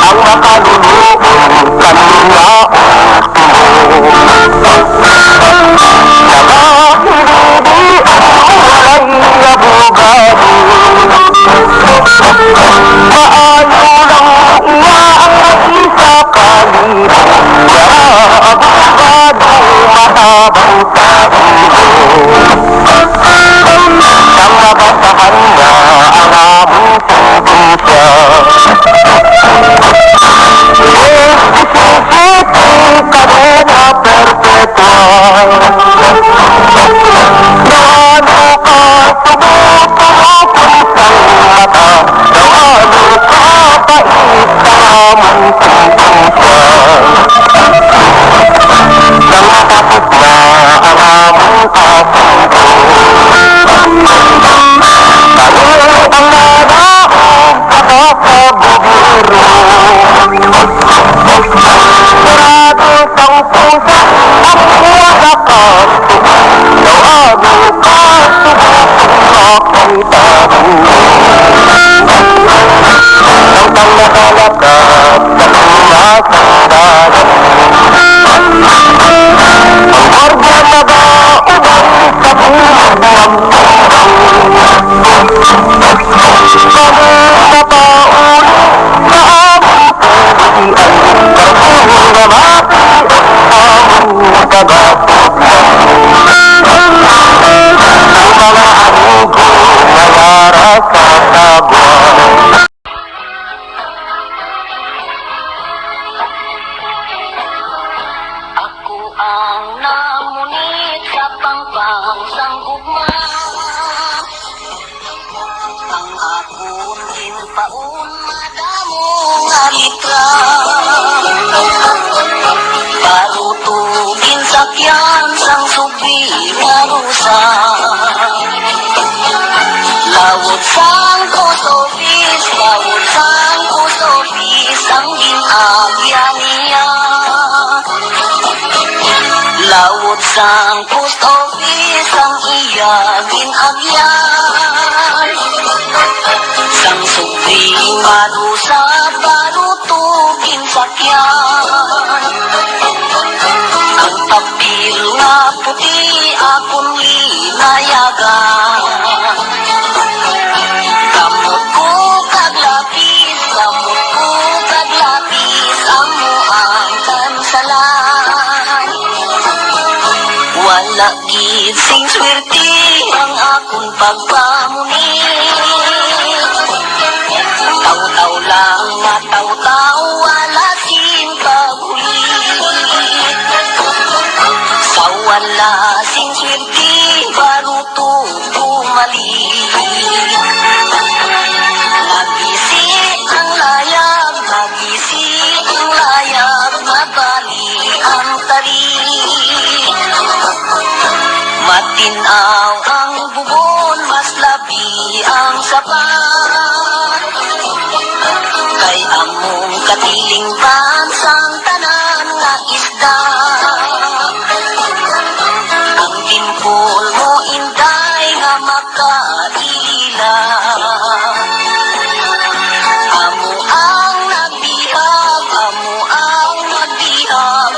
ang makalulubog kanina paun madamong alitra parutugin sakyan sang subi nga rusa lawod sang kusopis ang ginagyan niya lawod sang post office ang iya ginagyan sang subi marusa parutugin sakyan ang papel nga puti akong linayagan kamot ko kag lapis amo ang kansalan wala gid sing swerte ang akong pagpamuni taw-taw lang mataw-taw wala sing paguli sa wala sing swerte baruto bumali nagisi ang layag mabali ang tari matinaw ang bubon mas labi ang sapat kay among katiling bansang tanan nga isda ang timpol mo inday nga makaila amo ang nagbihag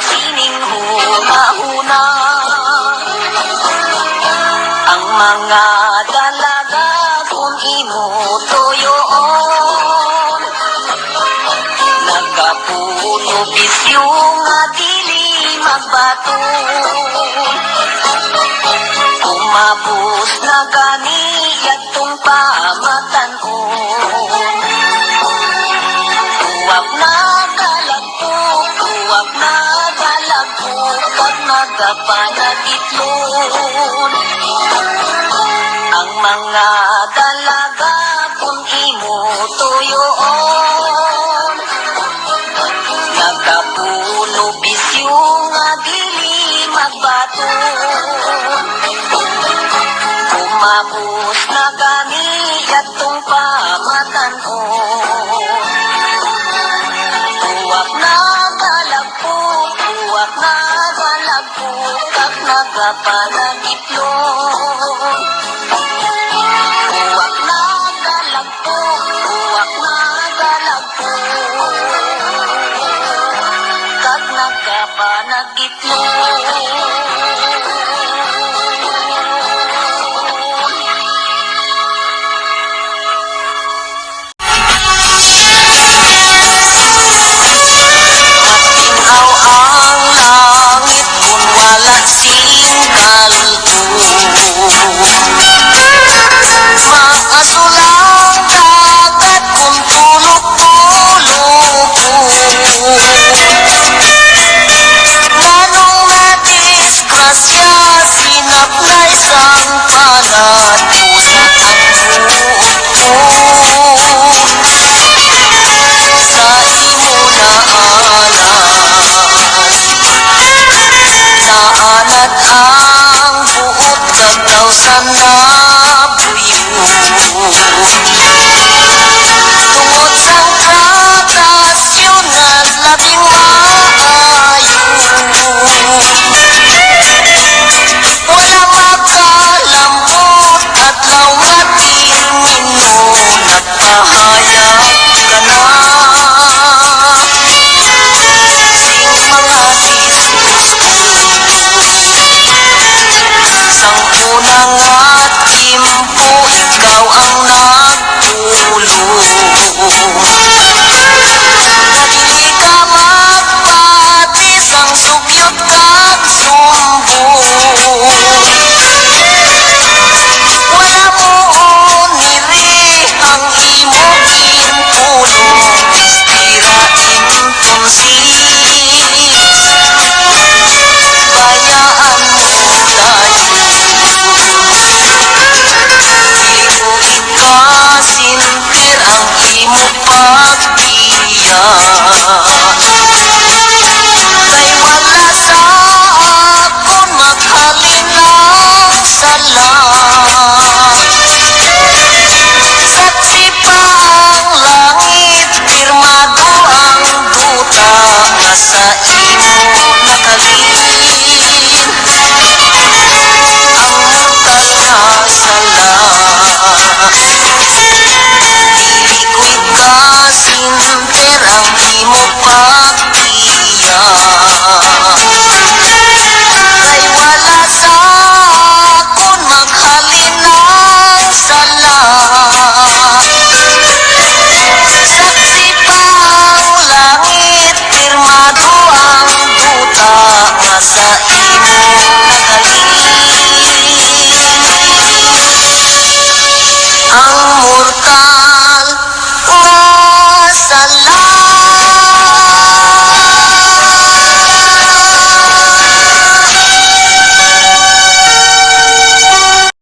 sining hunahuna ang mga dalaga kung imo toyoon nagapuno bisyo nga dili magbaton umabos na gani yagtong pamatanon tuwag na galagpok pag nagapanagitlon ang mga dalaga kung imo toyoon nagapuno bisyo nga dili magbaton umabos na gani yatong pamatanon tuwag na galagpok kag nagapanagitlo